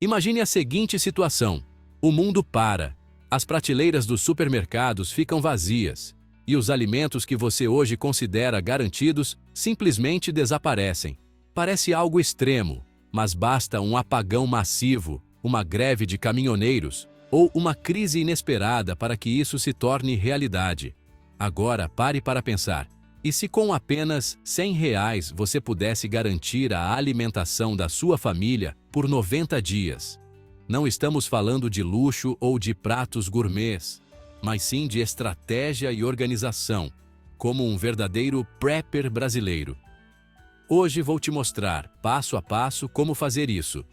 Imagine a seguinte situação: o mundo para, as prateleiras dos supermercados ficam vazias, e os alimentos que você hoje considera garantidos simplesmente desaparecem. Parece algo extremo, mas basta um apagão massivo, uma greve de caminhoneiros ou uma crise inesperada para que isso se torne realidade. Agora pare para pensar. E se com apenas R$ 100 você pudesse garantir a alimentação da sua família por 90 dias? Não estamos falando de luxo ou de pratos gourmets, mas sim de estratégia e organização, como um verdadeiro prepper brasileiro. Hoje vou te mostrar, passo a passo, como fazer isso.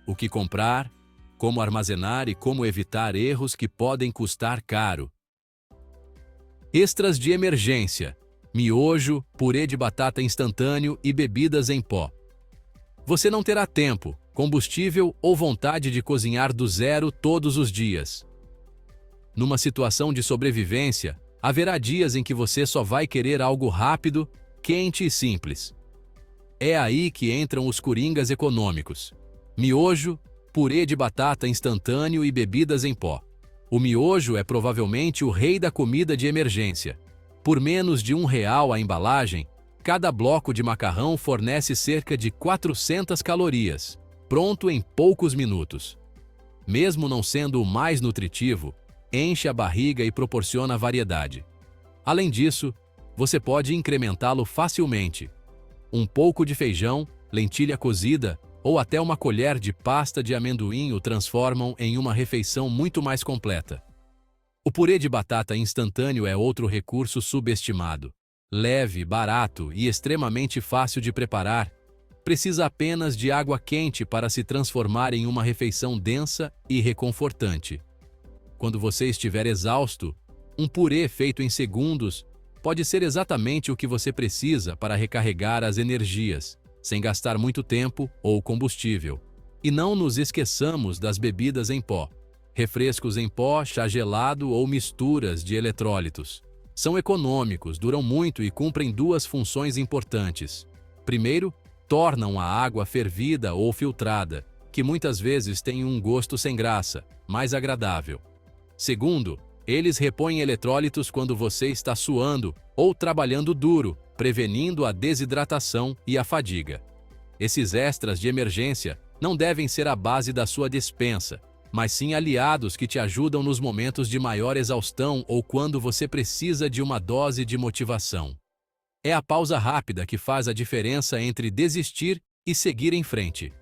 O que comprar, como armazenar e como evitar erros que podem custar caro. Extras de emergência: miojo, purê de batata instantâneo e bebidas em pó. Você não terá tempo, combustível ou vontade de cozinhar do zero todos os dias. Numa situação de sobrevivência, haverá dias em que você só vai querer algo rápido, quente e simples. É aí que entram os coringas econômicos. Miojo, purê de batata instantâneo e bebidas em pó. O miojo é provavelmente o rei da comida de emergência. Por menos de R$ 1 a embalagem, cada bloco de macarrão fornece cerca de 400 calorias, pronto em poucos minutos. Mesmo não sendo o mais nutritivo, enche a barriga e proporciona variedade. Além disso, você pode incrementá-lo facilmente. Um pouco de feijão, lentilha cozida ou até uma colher de pasta de amendoim o transformam em uma refeição muito mais completa. O purê de batata instantâneo é outro recurso subestimado. Leve, barato e extremamente fácil de preparar. Precisa apenas de água quente para se transformar em uma refeição densa e reconfortante. Quando você estiver exausto, um purê feito em segundos pode ser exatamente o que você precisa para recarregar as energias, sem gastar muito tempo ou combustível. E não nos esqueçamos das bebidas em pó. Refrescos em pó, chá gelado ou misturas de eletrólitos. São econômicos, duram muito e cumprem duas funções importantes. Primeiro, tornam a água fervida ou filtrada, que muitas vezes tem um gosto sem graça, mais agradável. Segundo, eles repõem eletrólitos quando você está suando ou trabalhando duro, prevenindo a desidratação e a fadiga. Esses extras de emergência não devem ser a base da sua despensa, mas sim aliados que te ajudam nos momentos de maior exaustão ou quando você precisa de uma dose de motivação. É a pausa rápida que faz a diferença entre desistir e seguir em frente.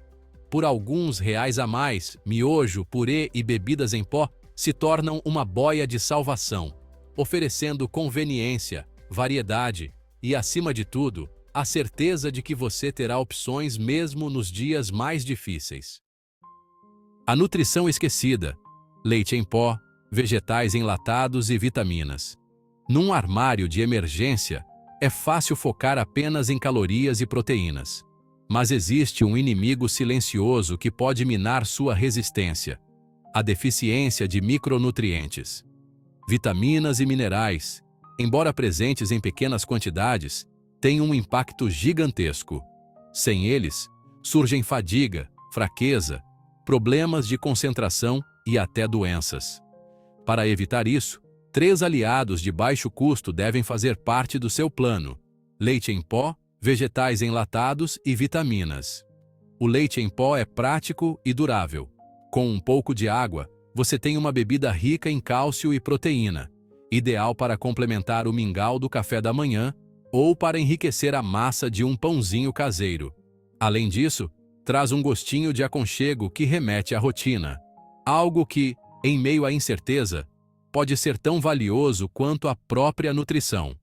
Por alguns reais a mais, miojo, purê e bebidas em pó se tornam uma boia de salvação, oferecendo conveniência, variedade e, acima de tudo, a certeza de que você terá opções mesmo nos dias mais difíceis. A nutrição esquecida: leite em pó, vegetais enlatados e vitaminas. Num armário de emergência, é fácil focar apenas em calorias e proteínas. Mas existe um inimigo silencioso que pode minar sua resistência: a deficiência de micronutrientes. Vitaminas e minerais, embora presentes em pequenas quantidades, têm um impacto gigantesco. Sem eles, surgem fadiga, fraqueza, problemas de concentração e até doenças. Para evitar isso, 3 aliados de baixo custo devem fazer parte do seu plano: leite em pó, vegetais enlatados e vitaminas. O leite em pó é prático e durável. Com um pouco de água, você tem uma bebida rica em cálcio e proteína, ideal para complementar o mingau do café da manhã ou para enriquecer a massa de um pãozinho caseiro. Além disso, traz um gostinho de aconchego que remete à rotina. Algo que, em meio à incerteza, pode ser tão valioso quanto a própria nutrição.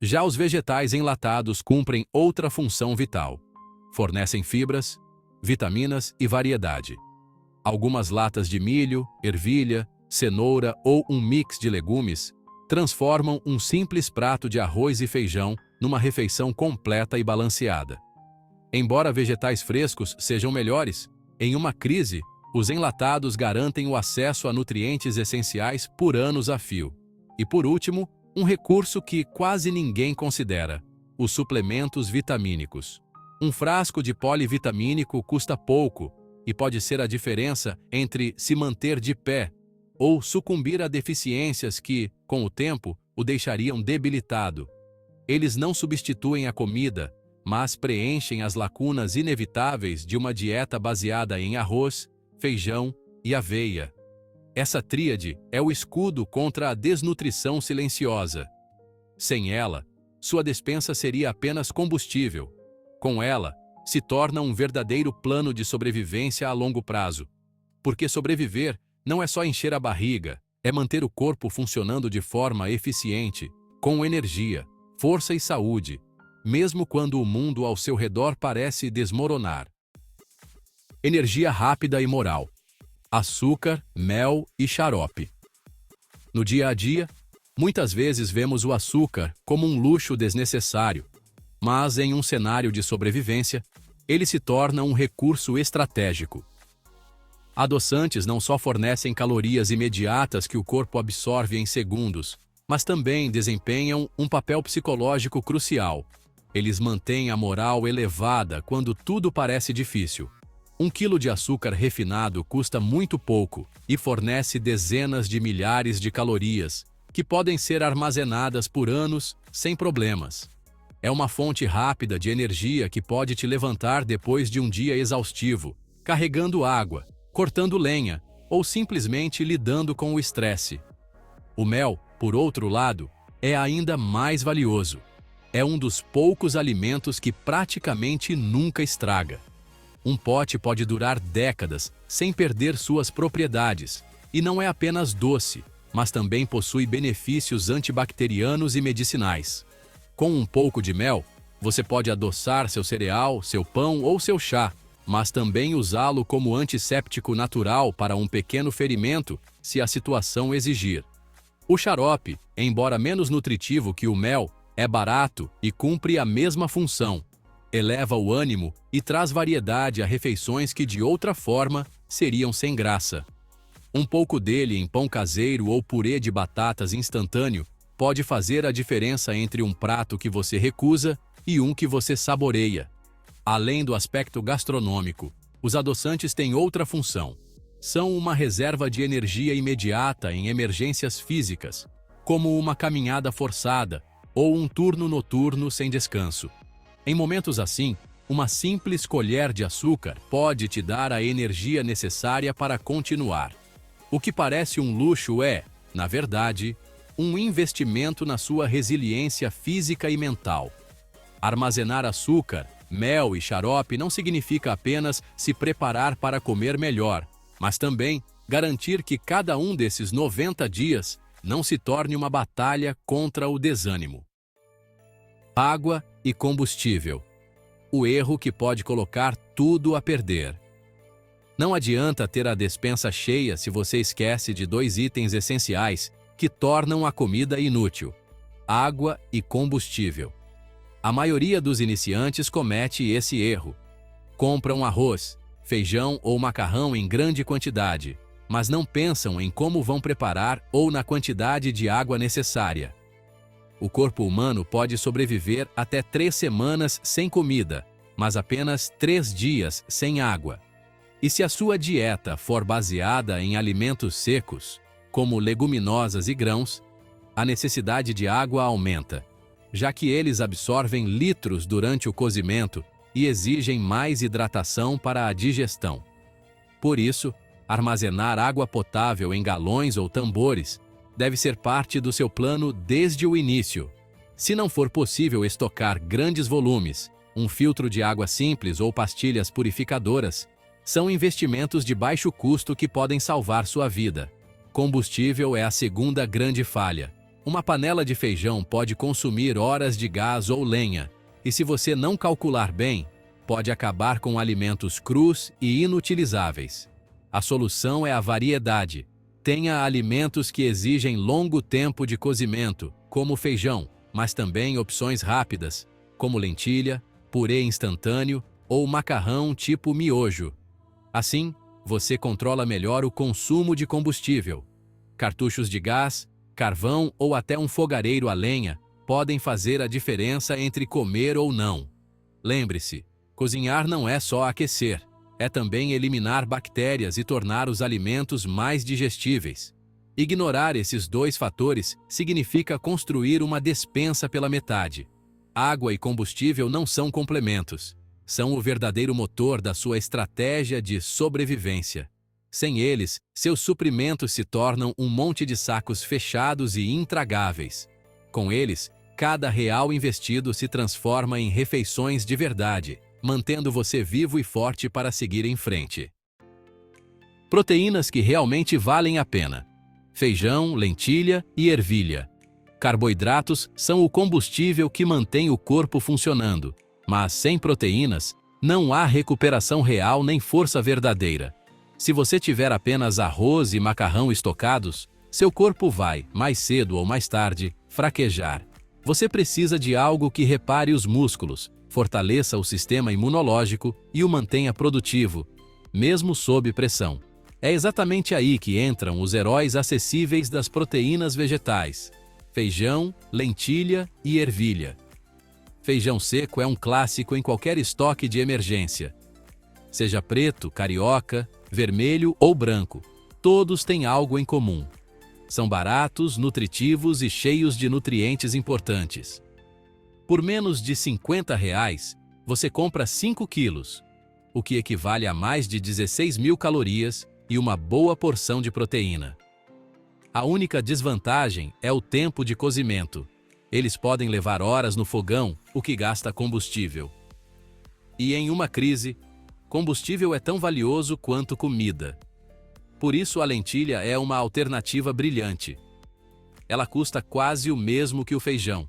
Já os vegetais enlatados cumprem outra função vital. Fornecem fibras, vitaminas e variedade. Algumas latas de milho, ervilha, cenoura ou um mix de legumes transformam um simples prato de arroz e feijão numa refeição completa e balanceada. Embora vegetais frescos sejam melhores, em uma crise, os enlatados garantem o acesso a nutrientes essenciais por anos a fio. E por último, um recurso que quase ninguém considera: os suplementos vitamínicos. Um frasco de polivitamínico custa pouco, e pode ser a diferença entre se manter de pé ou sucumbir a deficiências que, com o tempo, o deixariam debilitado. Eles não substituem a comida, mas preenchem as lacunas inevitáveis de uma dieta baseada em arroz, feijão e aveia. Essa tríade é o escudo contra a desnutrição silenciosa. Sem ela, sua despensa seria apenas combustível. Com ela, se torna um verdadeiro plano de sobrevivência a longo prazo. Porque sobreviver não é só encher a barriga, é manter o corpo funcionando de forma eficiente, com energia, força e saúde, mesmo quando o mundo ao seu redor parece desmoronar. Energia rápida e moral. Açúcar, mel e xarope. No dia a dia, muitas vezes vemos o açúcar como um luxo desnecessário, mas em um cenário de sobrevivência, ele se torna um recurso estratégico. Adoçantes não só fornecem calorias imediatas que o corpo absorve em segundos, mas também desempenham um papel psicológico crucial. Eles mantêm a moral elevada quando tudo parece difícil. 1 quilo de açúcar refinado custa muito pouco e fornece dezenas de milhares de calorias, que podem ser armazenadas por anos sem problemas. É uma fonte rápida de energia que pode te levantar depois de um dia exaustivo, carregando água, cortando lenha ou simplesmente lidando com o estresse. O mel, por outro lado, é ainda mais valioso. É um dos poucos alimentos que praticamente nunca estraga. Um pote pode durar décadas sem perder suas propriedades, e não é apenas doce, mas também possui benefícios antibacterianos e medicinais. Com um pouco de mel, você pode adoçar seu cereal, seu pão ou seu chá, mas também usá-lo como antisséptico natural para um pequeno ferimento, se a situação exigir. O xarope, embora menos nutritivo que o mel, é barato e cumpre a mesma função. Eleva o ânimo e traz variedade a refeições que de outra forma seriam sem graça. Um pouco dele em pão caseiro ou purê de batatas instantâneo pode fazer a diferença entre um prato que você recusa e um que você saboreia. Além do aspecto gastronômico, os adoçantes têm outra função. São uma reserva de energia imediata em emergências físicas, como uma caminhada forçada ou um turno noturno sem descanso. Em momentos assim, uma simples colher de açúcar pode te dar a energia necessária para continuar. O que parece um luxo é, na verdade, um investimento na sua resiliência física e mental. Armazenar açúcar, mel e xarope não significa apenas se preparar para comer melhor, mas também garantir que cada um desses 90 dias não se torne uma batalha contra o desânimo. Água e combustível. O erro que pode colocar tudo a perder. Não adianta ter a despensa cheia se você esquece de 2 itens essenciais que tornam a comida inútil: água e combustível. A maioria dos iniciantes comete esse erro. Compram arroz, feijão ou macarrão em grande quantidade, mas não pensam em como vão preparar ou na quantidade de água necessária. O corpo humano pode sobreviver até 3 semanas sem comida, mas apenas 3 dias sem água. E se a sua dieta for baseada em alimentos secos, como leguminosas e grãos, a necessidade de água aumenta, já que eles absorvem litros durante o cozimento e exigem mais hidratação para a digestão. Por isso, armazenar água potável em galões ou tambores deve ser parte do seu plano desde o início. Se não for possível estocar grandes volumes, um filtro de água simples ou pastilhas purificadoras são investimentos de baixo custo que podem salvar sua vida. Combustível é a segunda grande falha. Uma panela de feijão pode consumir horas de gás ou lenha, e se você não calcular bem, pode acabar com alimentos crus e inutilizáveis. A solução é a variedade. Tenha alimentos que exigem longo tempo de cozimento, como feijão, mas também opções rápidas, como lentilha, purê instantâneo ou macarrão tipo miojo. Assim, você controla melhor o consumo de combustível. Cartuchos de gás, carvão ou até um fogareiro a lenha podem fazer a diferença entre comer ou não. Lembre-se, cozinhar não é só aquecer, é também eliminar bactérias e tornar os alimentos mais digestíveis. Ignorar esses dois fatores significa construir uma despensa pela metade. Água e combustível não são complementos. São o verdadeiro motor da sua estratégia de sobrevivência. Sem eles, seus suprimentos se tornam um monte de sacos fechados e intragáveis. Com eles, cada real investido se transforma em refeições de verdade, mantendo você vivo e forte para seguir em frente. Proteínas que realmente valem a pena: feijão, lentilha e ervilha. Carboidratos são o combustível que mantém o corpo funcionando, mas sem proteínas, não há recuperação real nem força verdadeira. Se você tiver apenas arroz e macarrão estocados, seu corpo vai, mais cedo ou mais tarde, fraquejar. Você precisa de algo que repare os músculos, fortaleça o sistema imunológico e o mantenha produtivo, mesmo sob pressão. É exatamente aí que entram os heróis acessíveis das proteínas vegetais: feijão, lentilha e ervilha. Feijão seco é um clássico em qualquer estoque de emergência. Seja preto, carioca, vermelho ou branco, todos têm algo em comum. São baratos, nutritivos e cheios de nutrientes importantes. Por menos de R$50, você compra 5 quilos, o que equivale a mais de 16.000 calorias e uma boa porção de proteína. A única desvantagem é o tempo de cozimento. Eles podem levar horas no fogão, o que gasta combustível. E em uma crise, combustível é tão valioso quanto comida. Por isso a lentilha é uma alternativa brilhante. Ela custa quase o mesmo que o feijão,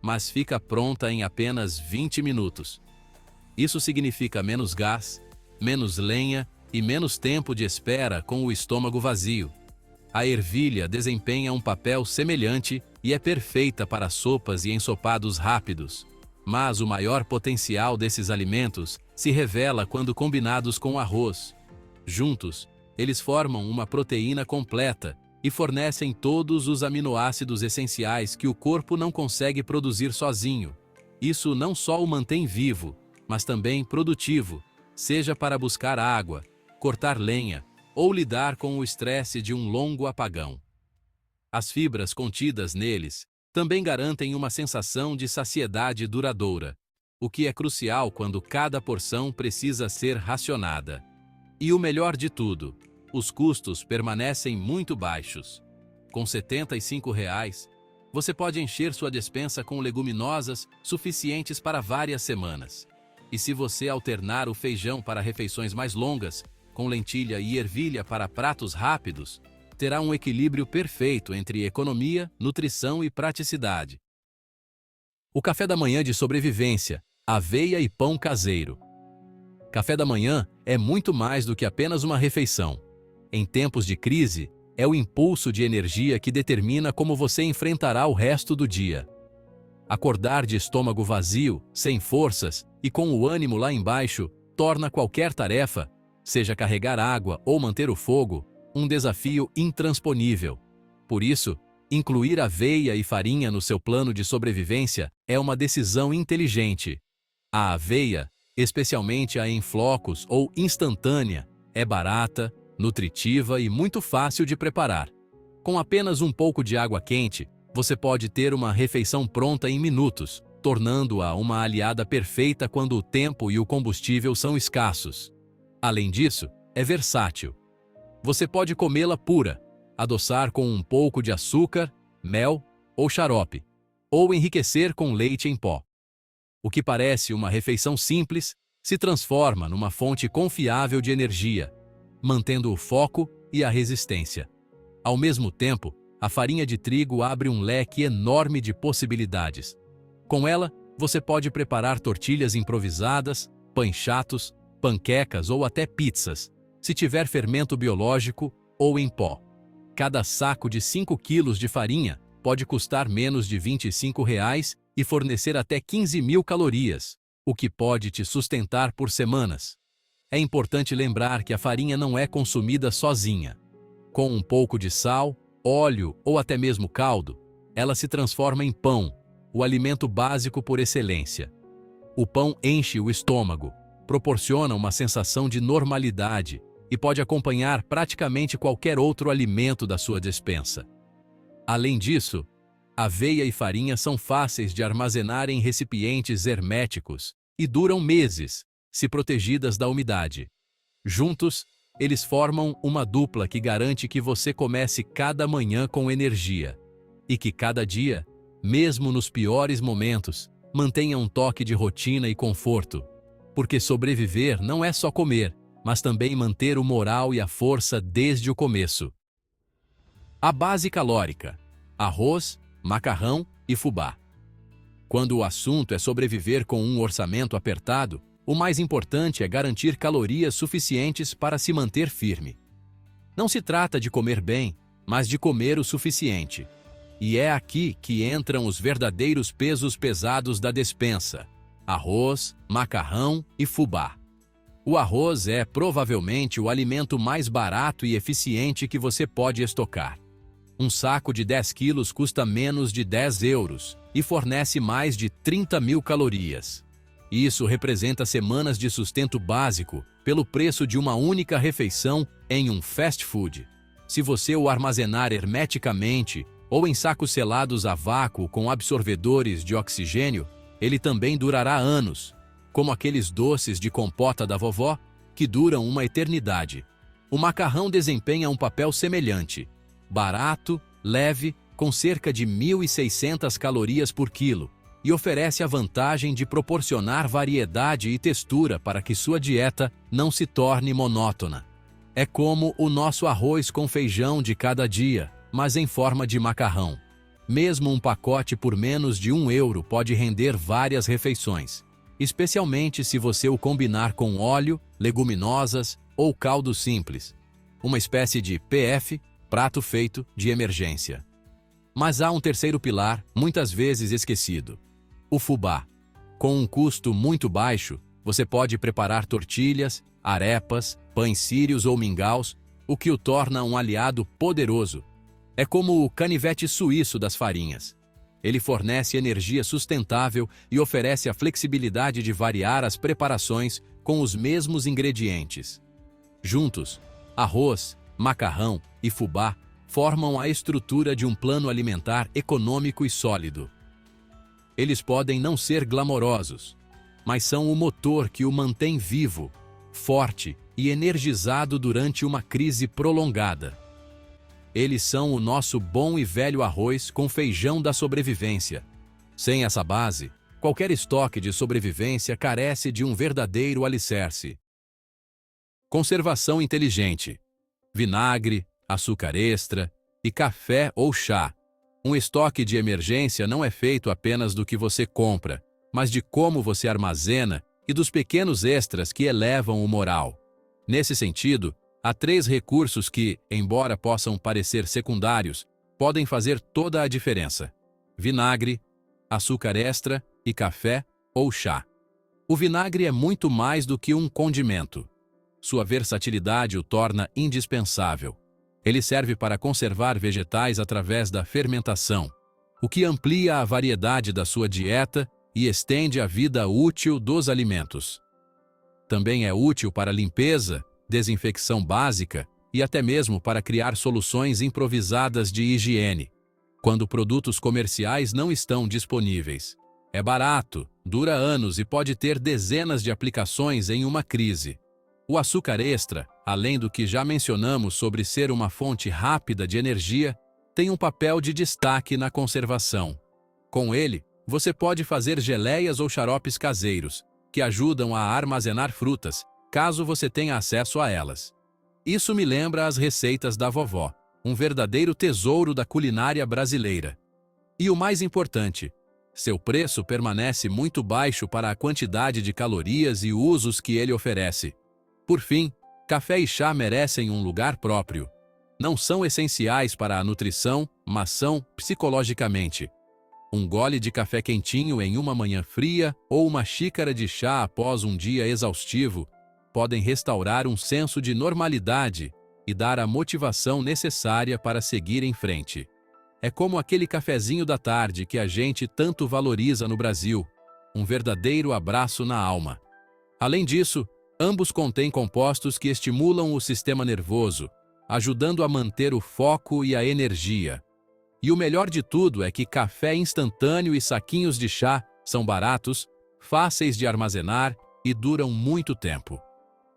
mas fica pronta em apenas 20 minutos. Isso significa menos gás, menos lenha e menos tempo de espera com o estômago vazio. A ervilha desempenha um papel semelhante e é perfeita para sopas e ensopados rápidos. Mas o maior potencial desses alimentos se revela quando combinados com arroz. Juntos, eles formam uma proteína completa e fornecem todos os aminoácidos essenciais que o corpo não consegue produzir sozinho. Isso não só o mantém vivo, mas também produtivo, seja para buscar água, cortar lenha ou lidar com o estresse de um longo apagão. As fibras contidas neles também garantem uma sensação de saciedade duradoura, o que é crucial quando cada porção precisa ser racionada. E o melhor de tudo, os custos permanecem muito baixos. Com R$75, você pode encher sua despensa com leguminosas suficientes para várias semanas. E se você alternar o feijão para refeições mais longas, com lentilha e ervilha para pratos rápidos, terá um equilíbrio perfeito entre economia, nutrição e praticidade. O café da manhã de sobrevivência: aveia e pão caseiro. Café da manhã é muito mais do que apenas uma refeição. Em tempos de crise, é o impulso de energia que determina como você enfrentará o resto do dia. Acordar de estômago vazio, sem forças e com o ânimo lá embaixo, torna qualquer tarefa, seja carregar água ou manter o fogo, um desafio intransponível. Por isso, incluir aveia e farinha no seu plano de sobrevivência é uma decisão inteligente. A aveia, especialmente a em flocos ou instantânea, é barata, nutritiva e muito fácil de preparar. Com apenas um pouco de água quente, você pode ter uma refeição pronta em minutos, tornando-a uma aliada perfeita quando o tempo e o combustível são escassos. Além disso, é versátil. Você pode comê-la pura, adoçar com um pouco de açúcar, mel ou xarope, ou enriquecer com leite em pó. O que parece uma refeição simples se transforma numa fonte confiável de energia, mantendo o foco e a resistência. Ao mesmo tempo, a farinha de trigo abre um leque enorme de possibilidades. Com ela, você pode preparar tortilhas improvisadas, pães chatos, panquecas ou até pizzas, se tiver fermento biológico ou em pó. Cada saco de 5 quilos de farinha pode custar menos de R$25 e fornecer até 15.000 calorias, o que pode te sustentar por semanas. É importante lembrar que a farinha não é consumida sozinha. Com um pouco de sal, óleo ou até mesmo caldo, ela se transforma em pão, o alimento básico por excelência. O pão enche o estômago, proporciona uma sensação de normalidade e pode acompanhar praticamente qualquer outro alimento da sua despensa. Além disso, aveia e farinha são fáceis de armazenar em recipientes herméticos e duram meses, se protegidas da umidade. Juntos, eles formam uma dupla que garante que você comece cada manhã com energia e que cada dia, mesmo nos piores momentos, mantenha um toque de rotina e conforto. Porque sobreviver não é só comer, mas também manter o moral e a força desde o começo. A base calórica: arroz, macarrão e fubá. Quando o assunto é sobreviver com um orçamento apertado, o mais importante é garantir calorias suficientes para se manter firme. Não se trata de comer bem, mas de comer o suficiente. E é aqui que entram os verdadeiros pesos pesados da despensa: arroz, macarrão e fubá. O arroz é provavelmente o alimento mais barato e eficiente que você pode estocar. Um saco de 10 quilos custa menos de 10 euros e fornece mais de 30.000 calorias. Isso representa semanas de sustento básico pelo preço de uma única refeição em um fast food. Se você o armazenar hermeticamente ou em sacos selados a vácuo com absorvedores de oxigênio, ele também durará anos, como aqueles doces de compota da vovó, que duram uma eternidade. O macarrão desempenha um papel semelhante: barato, leve, com cerca de 1.600 calorias por quilo, e oferece a vantagem de proporcionar variedade e textura para que sua dieta não se torne monótona. É como o nosso arroz com feijão de cada dia, mas em forma de macarrão. Mesmo um pacote por menos de 1 euro pode render várias refeições, especialmente se você o combinar com óleo, leguminosas ou caldo simples, uma espécie de PF, prato feito de emergência. Mas há um terceiro pilar, muitas vezes esquecido: o fubá. Com um custo muito baixo, você pode preparar tortilhas, arepas, pães sírios ou mingaus, o que o torna um aliado poderoso. É como o canivete suíço das farinhas. Ele fornece energia sustentável e oferece a flexibilidade de variar as preparações com os mesmos ingredientes. Juntos, arroz, macarrão e fubá formam a estrutura de um plano alimentar econômico e sólido. Eles podem não ser glamourosos, mas são o motor que o mantém vivo, forte e energizado durante uma crise prolongada. Eles são o nosso bom e velho arroz com feijão da sobrevivência. Sem essa base, qualquer estoque de sobrevivência carece de um verdadeiro alicerce. Conservação inteligente: vinagre, açúcar extra e café ou chá. Um estoque de emergência não é feito apenas do que você compra, mas de como você armazena e dos pequenos extras que elevam o moral. Nesse sentido, há 3 recursos que, embora possam parecer secundários, podem fazer toda a diferença: vinagre, açúcar extra e café ou chá. O vinagre é muito mais do que um condimento. Sua versatilidade o torna indispensável. Ele serve para conservar vegetais através da fermentação, o que amplia a variedade da sua dieta e estende a vida útil dos alimentos. Também é útil para limpeza, desinfecção básica e até mesmo para criar soluções improvisadas de higiene, quando produtos comerciais não estão disponíveis. É barato, dura anos e pode ter dezenas de aplicações em uma crise. O açúcar extra, além do que já mencionamos sobre ser uma fonte rápida de energia, tem um papel de destaque na conservação. Com ele, você pode fazer geleias ou xaropes caseiros, que ajudam a armazenar frutas, caso você tenha acesso a elas. Isso me lembra as receitas da vovó, um verdadeiro tesouro da culinária brasileira. E o mais importante, seu preço permanece muito baixo para a quantidade de calorias e usos que ele oferece. Por fim, café e chá merecem um lugar próprio. Não são essenciais para a nutrição, mas são psicologicamente. Um gole de café quentinho em uma manhã fria ou uma xícara de chá após um dia exaustivo podem restaurar um senso de normalidade e dar a motivação necessária para seguir em frente. É como aquele cafezinho da tarde que a gente tanto valoriza no Brasil, um verdadeiro abraço na alma. Além disso, ambos contêm compostos que estimulam o sistema nervoso, ajudando a manter o foco e a energia. E o melhor de tudo é que café instantâneo e saquinhos de chá são baratos, fáceis de armazenar e duram muito tempo.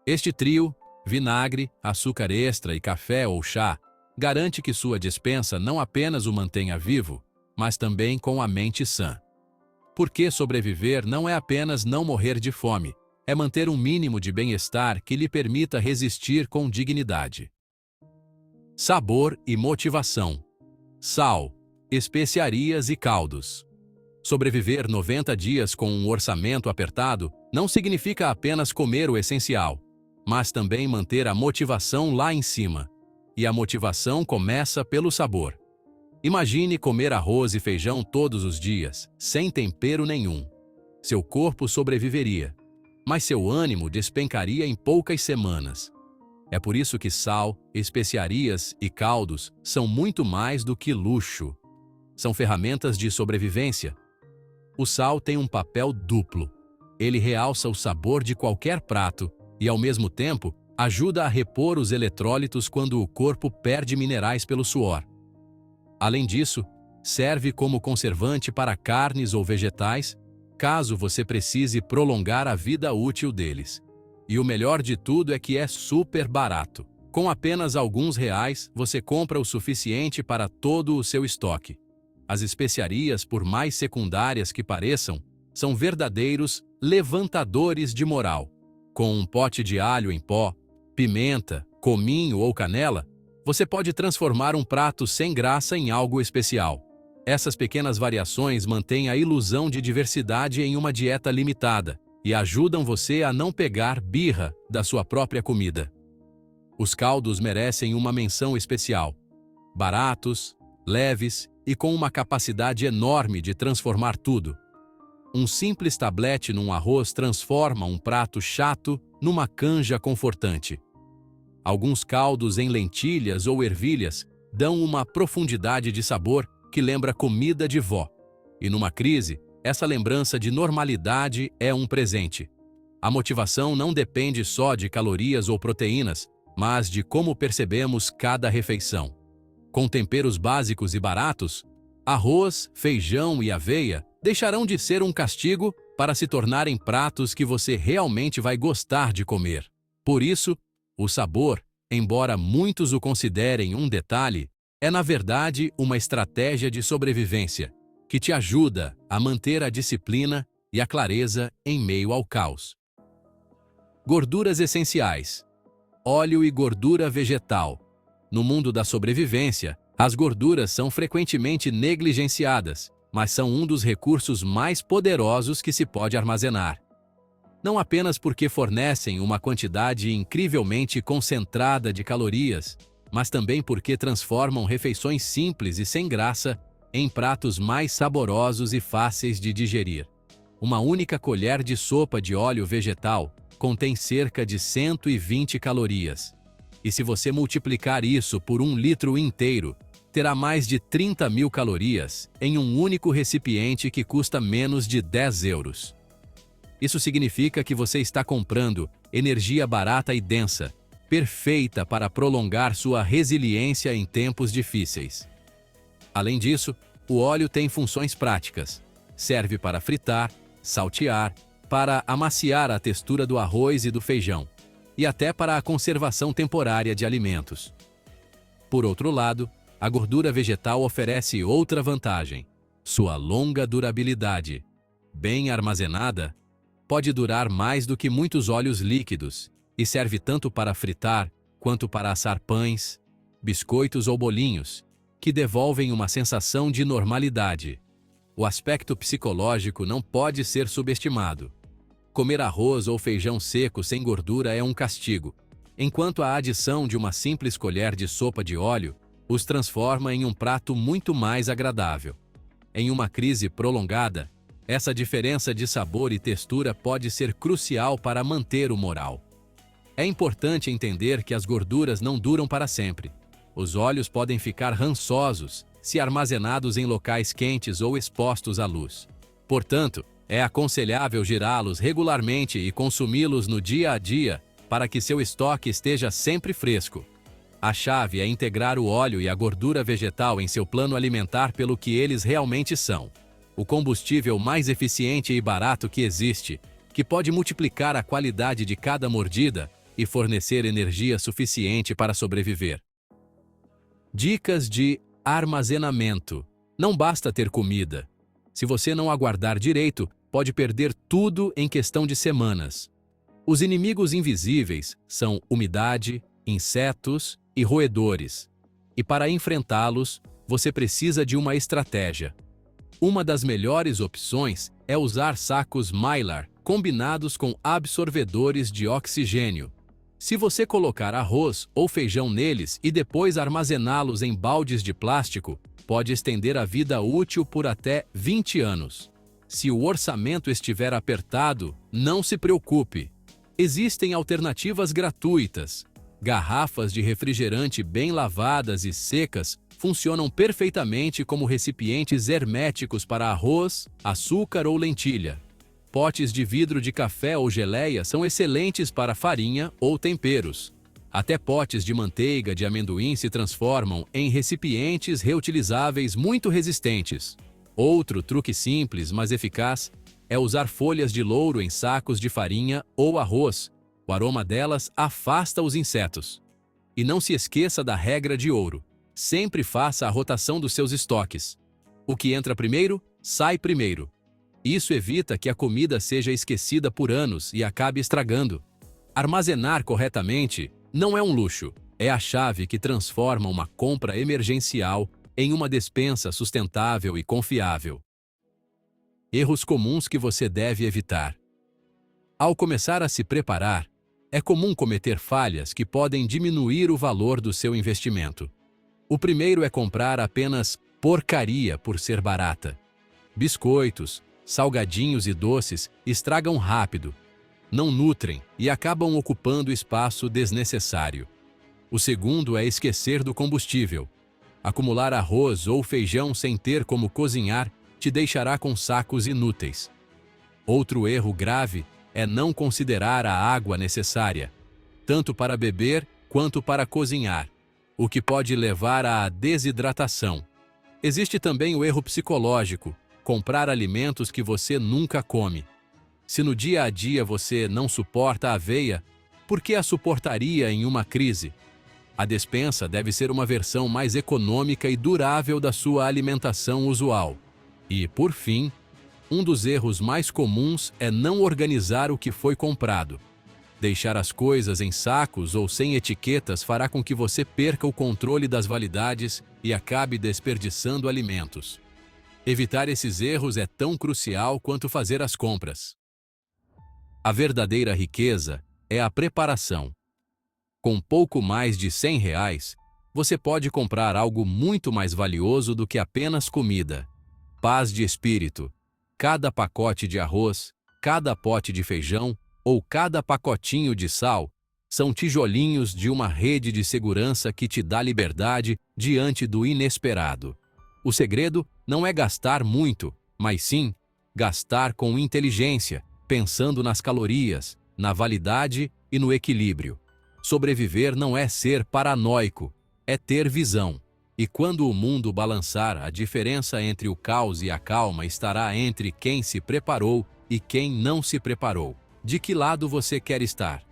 Este trio, vinagre, açúcar extra e café ou chá, garante que sua despensa não apenas o mantenha vivo, mas também com a mente sã. Porque sobreviver não é apenas não morrer de fome, é manter um mínimo de bem-estar que lhe permita resistir com dignidade. Sabor e motivação. Sal, especiarias e caldos. Sobreviver 90 dias com um orçamento apertado não significa apenas comer o essencial, mas também manter a motivação lá em cima. E a motivação começa pelo sabor. Imagine comer arroz e feijão todos os dias, sem tempero nenhum. Seu corpo sobreviveria, mas seu ânimo despencaria em poucas semanas. É por isso que sal, especiarias e caldos são muito mais do que luxo. São ferramentas de sobrevivência. O sal tem um papel duplo. Ele realça o sabor de qualquer prato e, ao mesmo tempo, ajuda a repor os eletrólitos quando o corpo perde minerais pelo suor. Além disso, serve como conservante para carnes ou vegetais, caso você precise prolongar a vida útil deles. E o melhor de tudo é que é super barato. Com apenas alguns reais, você compra o suficiente para todo o seu estoque. As especiarias, por mais secundárias que pareçam, são verdadeiros levantadores de moral. Com um pote de alho em pó, pimenta, cominho ou canela, você pode transformar um prato sem graça em algo especial. Essas pequenas variações mantêm a ilusão de diversidade em uma dieta limitada e ajudam você a não pegar birra da sua própria comida. Os caldos merecem uma menção especial. Baratos, leves e com uma capacidade enorme de transformar tudo. Um simples tablete num arroz transforma um prato chato numa canja confortante. Alguns caldos em lentilhas ou ervilhas dão uma profundidade de sabor que lembra comida de vó. E numa crise, essa lembrança de normalidade é um presente. A motivação não depende só de calorias ou proteínas, mas de como percebemos cada refeição. Com temperos básicos e baratos, arroz, feijão e aveia deixarão de ser um castigo para se tornarem pratos que você realmente vai gostar de comer. Por isso, o sabor, embora muitos o considerem um detalhe, é na verdade uma estratégia de sobrevivência que te ajuda a manter a disciplina e a clareza em meio ao caos. Gorduras essenciais. Óleo e gordura vegetal. No mundo da sobrevivência, as gorduras são frequentemente negligenciadas, mas são um dos recursos mais poderosos que se pode armazenar. Não apenas porque fornecem uma quantidade incrivelmente concentrada de calorias, mas também porque transformam refeições simples e sem graça em pratos mais saborosos e fáceis de digerir. Uma única colher de sopa de óleo vegetal contém cerca de 120 calorias. E se você multiplicar isso por 1 litro inteiro, terá mais de 30.000 calorias em um único recipiente que custa menos de 10 euros. Isso significa que você está comprando energia barata e densa, perfeita para prolongar sua resiliência em tempos difíceis. Além disso, o óleo tem funções práticas. Serve para fritar, saltear, para amaciar a textura do arroz e do feijão, e até para a conservação temporária de alimentos. Por outro lado, a gordura vegetal oferece outra vantagem: sua longa durabilidade. Bem armazenada, pode durar mais do que muitos óleos líquidos e serve tanto para fritar quanto para assar pães, biscoitos ou bolinhos, que devolvem uma sensação de normalidade. O aspecto psicológico não pode ser subestimado. Comer arroz ou feijão seco sem gordura é um castigo, enquanto a adição de uma simples colher de sopa de óleo os transforma em um prato muito mais agradável. Em uma crise prolongada, essa diferença de sabor e textura pode ser crucial para manter o moral. É importante entender que as gorduras não duram para sempre. Os óleos podem ficar rançosos se armazenados em locais quentes ou expostos à luz. Portanto, É aconselhável girá-los regularmente e consumi-los no dia a dia para que seu estoque esteja sempre fresco. A chave é integrar o óleo e a gordura vegetal em seu plano alimentar pelo que eles realmente são. O combustível mais eficiente e barato que existe, que pode multiplicar a qualidade de cada mordida e fornecer energia suficiente para sobreviver. Dicas de armazenamento. Não basta ter comida. Se você não aguardar direito, pode perder tudo em questão de semanas. Os inimigos invisíveis são umidade, insetos e roedores. E para enfrentá-los, você precisa de uma estratégia. Uma das melhores opções é usar sacos Mylar combinados com absorvedores de oxigênio. Se você colocar arroz ou feijão neles e depois armazená-los em baldes de plástico, pode estender a vida útil por até 20 anos. Se o orçamento estiver apertado, não se preocupe. Existem alternativas gratuitas. Garrafas de refrigerante bem lavadas e secas funcionam perfeitamente como recipientes herméticos para arroz, açúcar ou lentilha. Potes de vidro de café ou geleia são excelentes para farinha ou temperos. Até potes de manteiga de amendoim se transformam em recipientes reutilizáveis muito resistentes. Outro truque simples, mas eficaz, é usar folhas de louro em sacos de farinha ou arroz. O aroma delas afasta os insetos. E não se esqueça da regra de ouro. Sempre faça a rotação dos seus estoques. O que entra primeiro, sai primeiro. Isso evita que a comida seja esquecida por anos e acabe estragando. Armazenar corretamente não é um luxo, é a chave que transforma uma compra emergencial em uma despensa sustentável e confiável. Erros comuns que você deve evitar. Ao começar a se preparar, é comum cometer falhas que podem diminuir o valor do seu investimento. O primeiro é comprar apenas porcaria por ser barata. Biscoitos, salgadinhos e doces estragam rápido, não nutrem e acabam ocupando espaço desnecessário. O segundo é esquecer do combustível. Acumular arroz ou feijão sem ter como cozinhar te deixará com sacos inúteis. Outro erro grave é não considerar a água necessária, tanto para beber quanto para cozinhar, o que pode levar à desidratação. Existe também o erro psicológico, comprar alimentos que você nunca come. Se no dia a dia você não suporta a aveia, por que a suportaria em uma crise? A despensa deve ser uma versão mais econômica e durável da sua alimentação usual. E, por fim, um dos erros mais comuns é não organizar o que foi comprado. Deixar as coisas em sacos ou sem etiquetas fará com que você perca o controle das validades e acabe desperdiçando alimentos. Evitar esses erros é tão crucial quanto fazer as compras. A verdadeira riqueza é a preparação. Com pouco mais de R$ 100, você pode comprar algo muito mais valioso do que apenas comida. Paz de espírito. Cada pacote de arroz, cada pote de feijão ou cada pacotinho de sal são tijolinhos de uma rede de segurança que te dá liberdade diante do inesperado. O segredo não é gastar muito, mas sim gastar com inteligência, pensando nas calorias, na validade e no equilíbrio. Sobreviver não é ser paranoico, é ter visão. E quando o mundo balançar, a diferença entre o caos e a calma estará entre quem se preparou e quem não se preparou. De que lado você quer estar?